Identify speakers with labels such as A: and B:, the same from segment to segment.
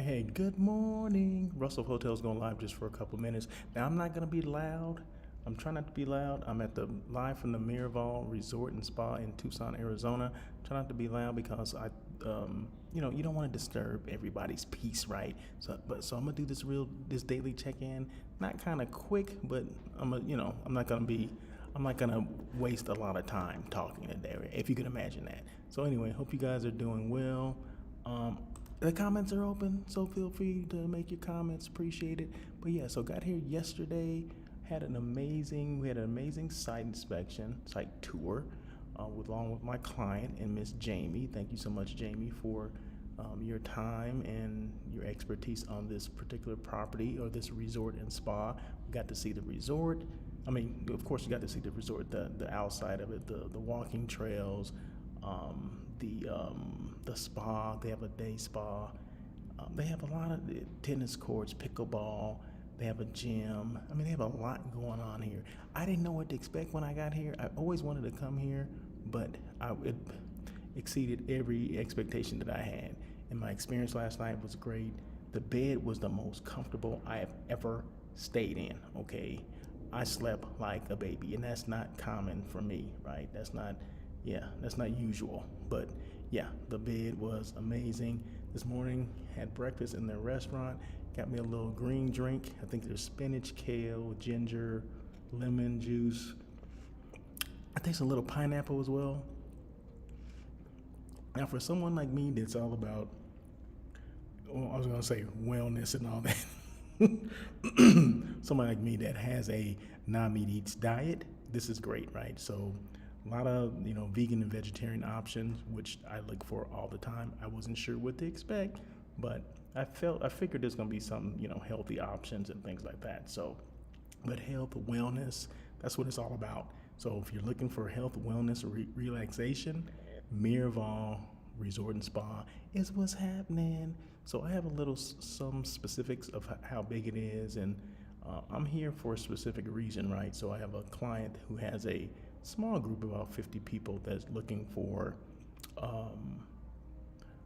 A: Hey, good morning. Russell Hotel's going live just for a couple minutes. Now, I'm not going to be loud. I'm trying not to be loud. I'm at the live from the Miraval Resort and Spa in Tucson, Arizona. Try not to be loud because you don't want to disturb everybody's peace, right? So I'm gonna do this daily check-in. Not kind of quick, but I'm not gonna waste a lot of time talking today, if you can imagine that. So anyway, hope you guys are doing well. The comments are open, so feel free to make your comments. Appreciate it. But yeah, so got here yesterday. We had an amazing site inspection, site tour, along with my client and Miss Jamie. Thank you so much, Jamie, for your time and your expertise on this particular property or this resort and spa. We got to see the resort. I mean, of course, you got to see the resort, the outside of it, the walking trails, the spa. They have a day spa. They have a lot of tennis courts, pickleball. They have a gym. I mean, they have a lot going on here. I didn't know what to expect when I got here. I always wanted to come here, but it exceeded every expectation that I had. And my experience last night was great. The bed was the most comfortable I have ever stayed in, okay? I slept like a baby, and that's not common for me, right? That's not usual. But yeah, the bed was amazing. This morning, had breakfast in their restaurant. Got me a little green drink. I think there's spinach, kale, ginger, lemon juice. I taste a little pineapple as well. Now, for someone like me that's all about, I was going to say wellness and all that. Someone like me that has a non-meat eats diet, this is great, right? So a lot of, vegan and vegetarian options, which I look for all the time. I wasn't sure what to expect, but I figured there's going to be some, healthy options and things like that. So, but health, wellness, that's what it's all about. So if you're looking for health, wellness, or relaxation, Miraval Resort and Spa is what's happening. So I have some specifics of how big it is, and I'm here for a specific reason, right? So I have a client who has a small group of about 50 people that's looking for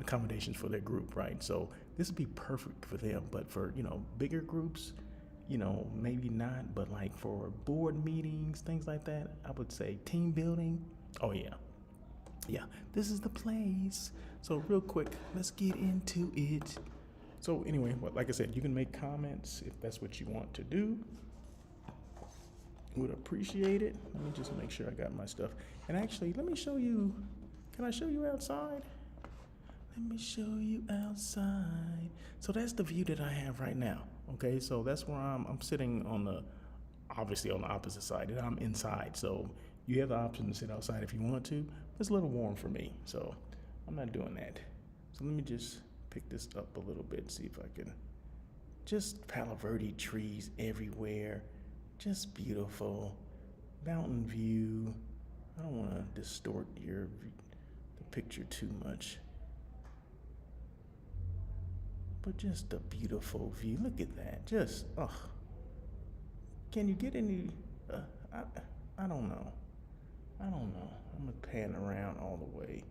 A: accommodations for their group, right? So this would be perfect for them, but for, bigger groups, maybe not, but like for board meetings, things like that, I would say team building. Oh yeah, this is the place. So real quick, let's get into it. So anyway, like I said, you can make comments if that's what you want to do. Would appreciate it. Let me just make sure I got my stuff. And actually, let me show you. Can I show you outside? Let me show you outside. So that's the view that I have right now. Okay, so that's where I'm sitting obviously on the opposite side, and I'm inside. So you have the option to sit outside if you want to. It's a little warm for me, so I'm not doing that. So let me just pick this up a little bit, see if I can. Just Palo Verde trees everywhere. Just beautiful. Mountain view. I don't want to distort the picture too much. But just a beautiful view. Look at that. Just, Can you get any, I don't know. I'm going to pan around all the way.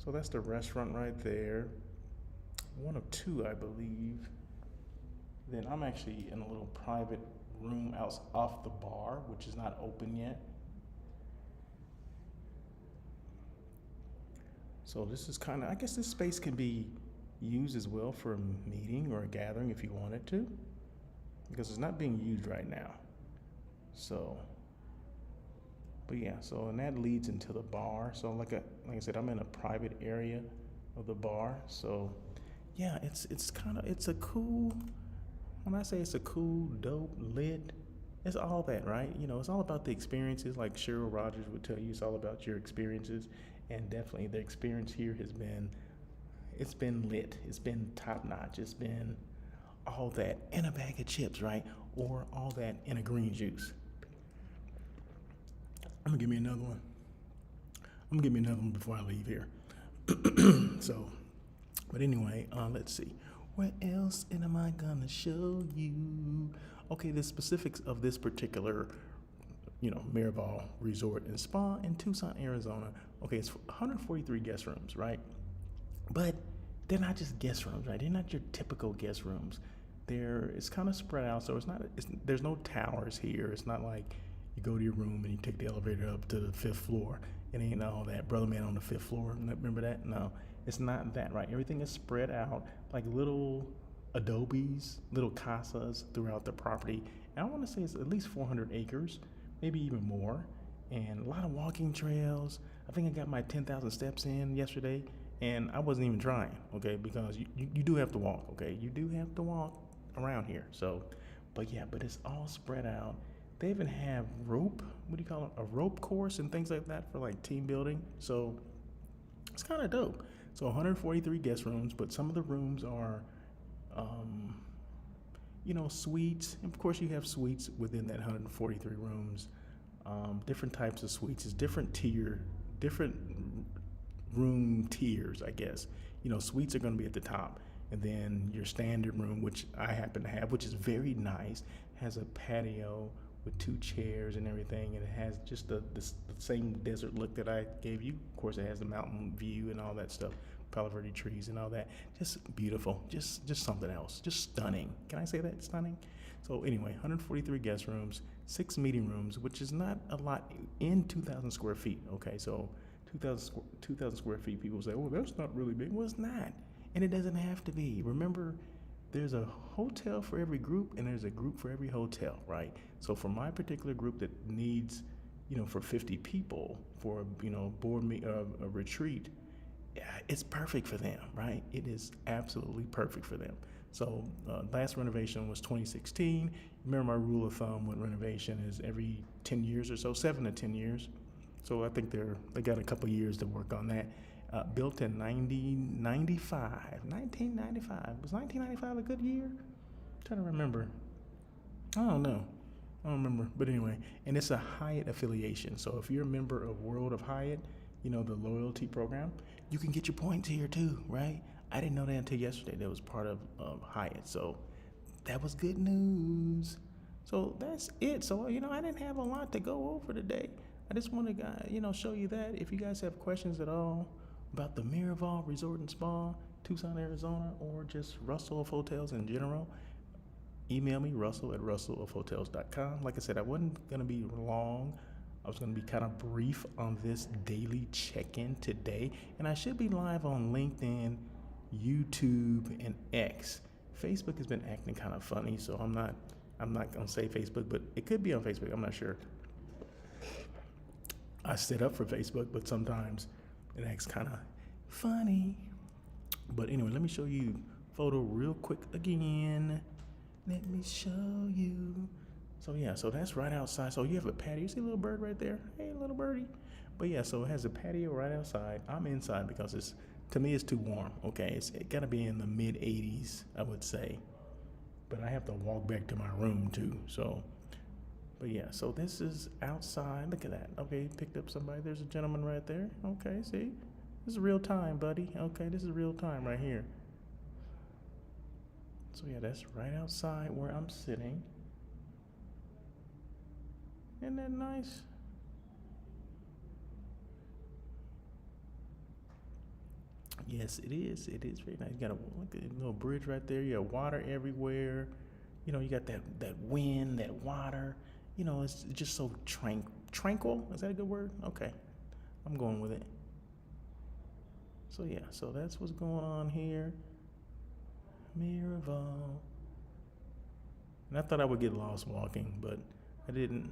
A: So that's the restaurant right there. One of two, I believe. Then I'm actually in a little private room off the bar, which is not open yet. So this is I guess this space can be used as well for a meeting or a gathering if you wanted to, because it's not being used right now. So, but yeah, and that leads into the bar. So like I said, I'm in a private area of the bar. So yeah, it's a cool, when I say it's a cool, dope, lit, it's all that, right? It's all about the experiences. Like Cheryl Rogers would tell you, it's all about your experiences. And definitely the experience here it's been lit. It's been top notch. It's been all that in a bag of chips, right? Or all that in a green juice. I'm gonna give me another one before I leave here. So, but anyway, let's see. What else am I gonna show you? Okay, the specifics of this particular, Miraval Resort and Spa in Tucson, Arizona. Okay, it's 143 guest rooms, right? But they're not just guest rooms, right? They're not your typical guest rooms. It's kind of spread out, so there's no towers here. It's not like you go to your room and you take the elevator up to the fifth floor. It ain't all that brother man on the fifth floor. Remember that? No, it's not that, right? Everything is spread out like little adobes, little casas throughout the property. And I want to say it's at least 400 acres, maybe even more, and a lot of walking trails. I think I got my 10,000 steps in yesterday, and I wasn't even trying, okay, because you do have to walk, okay? You do have to walk around here. So, but it's all spread out. They even have rope, what do you call it, a rope course and things like that for like team building. So it's kind of dope. So 143 guest rooms, but some of the rooms are, suites. And of course, you have suites within that 143 rooms. Different types of suites. It's different room tiers, I guess. Suites are going to be at the top, and then your standard room, which I happen to have, which is very nice, has a patio with 2 chairs and everything, and it has just the same desert look that I gave you. Of course, it has the mountain view and all that stuff, Palo Verde trees and all that. Just beautiful, just something else, just stunning. Can I say that? Stunning? So anyway, 143 guest rooms, 6 meeting rooms, which is not a lot in 2,000 square feet. Okay, so 2,000 square feet, people say, oh, that's not really big. Well, it's not, and it doesn't have to be. Remember, there's a hotel for every group, and there's a group for every hotel, right? So for my particular group that needs, for 50 people for, a retreat, it's perfect for them, right? It is absolutely perfect for them. So last renovation was 2016. Remember, my rule of thumb with renovation is every 10 years or so, 7 to 10 years. So I think they got a couple years to work on that. Built in 1995. Was 1995 a good year? I'm trying to remember. I don't know. I don't remember. But anyway, and it's a Hyatt affiliation. So if you're a member of World of Hyatt, the loyalty program, you can get your points here too, right? I didn't know that until yesterday. That was part of Hyatt. So that was good news. So that's it. So, I didn't have a lot to go over today. I just want to, show you that. If you guys have questions at all about the Miraval Resort and Spa, Tucson, Arizona, or just Russell of Hotels in general, email me, russell@russellofhotels.com. Like I said, I wasn't going to be long. I was going to be kind of brief on this daily check-in today. And I should be live on LinkedIn, YouTube, and X. Facebook has been acting kind of funny, so I'm not going to say Facebook, but it could be on Facebook. I'm not sure. I set up for Facebook, but sometimes it acts kind of funny. But anyway, let me show you photo real quick again. Let me show you. So so that's right outside. So you have a patio. You see a little bird right there? Hey, little birdie. But so it has a patio right outside. I'm inside because to me it's too warm. Okay, it got to be in the mid 80s, I would say. But I have to walk back to my room too. So. But so this is outside. Look at that. Okay, picked up somebody. There's a gentleman right there. Okay, see? This is real time, buddy. Okay, this is real time right here. So that's right outside where I'm sitting. Isn't that nice? Yes, it is. It is very nice. You got a little bridge right there. You got water everywhere. You got that wind, that water. It's just so tranquil. Is that a good word? Okay, I'm going with it. So so that's what's going on here. Miraval. And I thought I would get lost walking, but I didn't.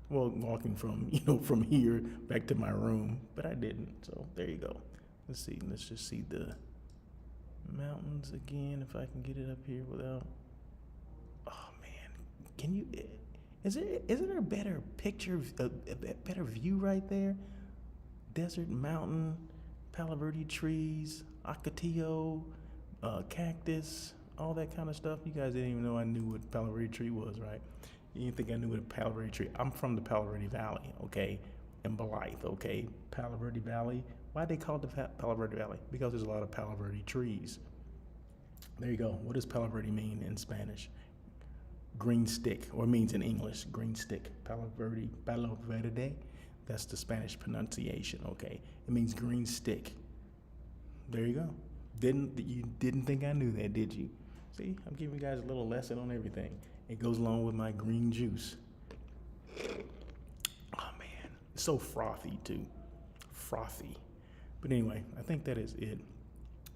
A: Well, walking from from here back to my room, but I didn't. So there you go. Let's see. Let's just see the mountains again. If I can get it up here without. Oh man, can you? Isn't there a better picture, a better view right there? Desert, mountain, Palo Verde trees, Ocotillo, cactus, all that kind of stuff. You guys didn't even know I knew what Palo Verde tree was, right? You didn't think I knew what a Palo Verde tree. I'm from the Palo Verde Valley, okay, in Blythe, okay. Palo Verde Valley. Why they call it the Palo Verde Valley? Because there's a lot of Palo Verde trees. There you go. What does Palo Verde mean in Spanish? Green stick, or means in English, green stick. Palo Verde. That's the Spanish pronunciation, okay? It means green stick. There you go. You didn't think I knew that, did you? See, I'm giving you guys a little lesson on everything. It goes along with my green juice. Oh man, it's so frothy too. Frothy. But anyway, I think that is it.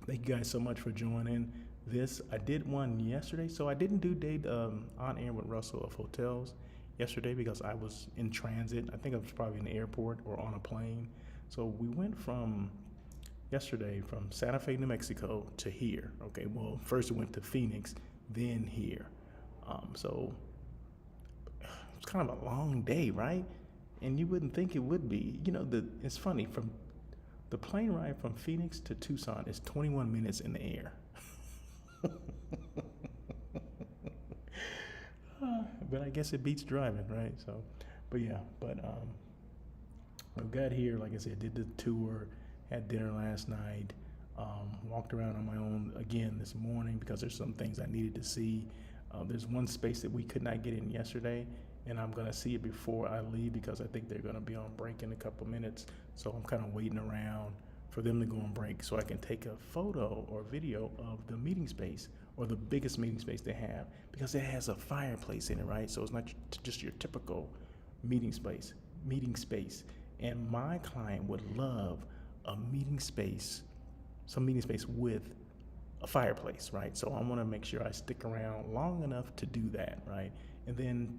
A: Thank you guys so much for joining this. I did one yesterday, so I didn't do date on air with Russell of Hotels yesterday because I was in transit. I think I was probably in the airport or on a plane. So we went from yesterday from Santa Fe, New Mexico to here. Okay, well, first we went to Phoenix, then here. So it's kind of a long day, right? And you wouldn't think it would be. You know, it's funny, from the plane ride from Phoenix to Tucson is 21 minutes in the air. But I guess it beats driving, right? So, but yeah, I got here, like I said, did the tour, had dinner last night, walked around on my own again this morning because there's some things I needed to see. There's one space that we could not get in yesterday, and I'm gonna see it before I leave because I think they're gonna be on break in a couple minutes. So I'm kind of waiting around for them to go on break so I can take a photo or video of the meeting space, or the biggest meeting space they have, because it has a fireplace in it, right? So it's not just your typical meeting space. And my client would love a meeting space, some meeting space with a fireplace, right? So I want to make sure I stick around long enough to do that, right? And then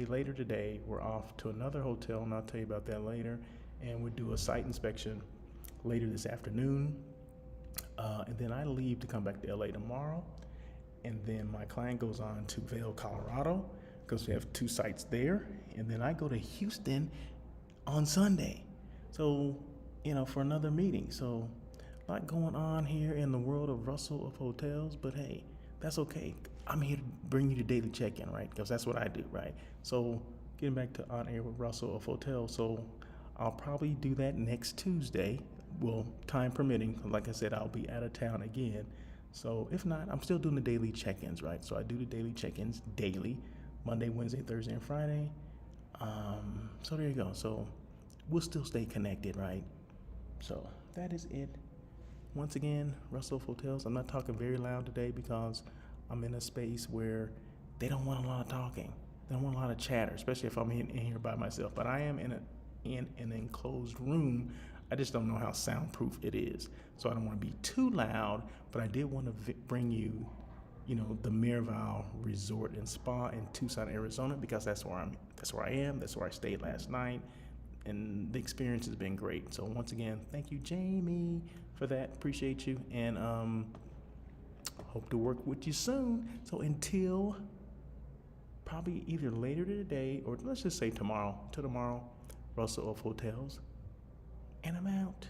A: later today, we're off to another hotel, and I'll tell you about that later. And we'll do a site inspection later this afternoon. And then I leave to come back to LA tomorrow. And then my client goes on to Vail, Colorado, because we have 2 sites there. And then I go to Houston on Sunday. So, for another meeting. So a lot going on here in the world of Russell of Hotels, but hey, that's okay. I'm here to bring you the daily check-in, right? Because that's what I do, right? So getting back to On Air with Russell of Hotels. So I'll probably do that next Tuesday. Well, time permitting. Like I said, I'll be out of town again. So if not, I'm still doing the daily check-ins, right? So I do the daily check-ins daily, Monday, Wednesday, Thursday, and Friday. So there you go. So we'll still stay connected, right? So that is it. Once again, Russell Hotels. I'm not talking very loud today because I'm in a space where they don't want a lot of talking. They don't want a lot of chatter, especially if I'm in here by myself. But I am in an enclosed room. I just don't know how soundproof it is. So I don't want to be too loud, but I did want to bring you, the Miraval Resort and Spa in Tucson, Arizona, because that's where I am. That's where I stayed last night. And the experience has been great. So once again, thank you, Jamie, for that. Appreciate you. And hope to work with you soon. So until probably either later today, or let's just say tomorrow. Till tomorrow, Russell of Hotels. And I'm out.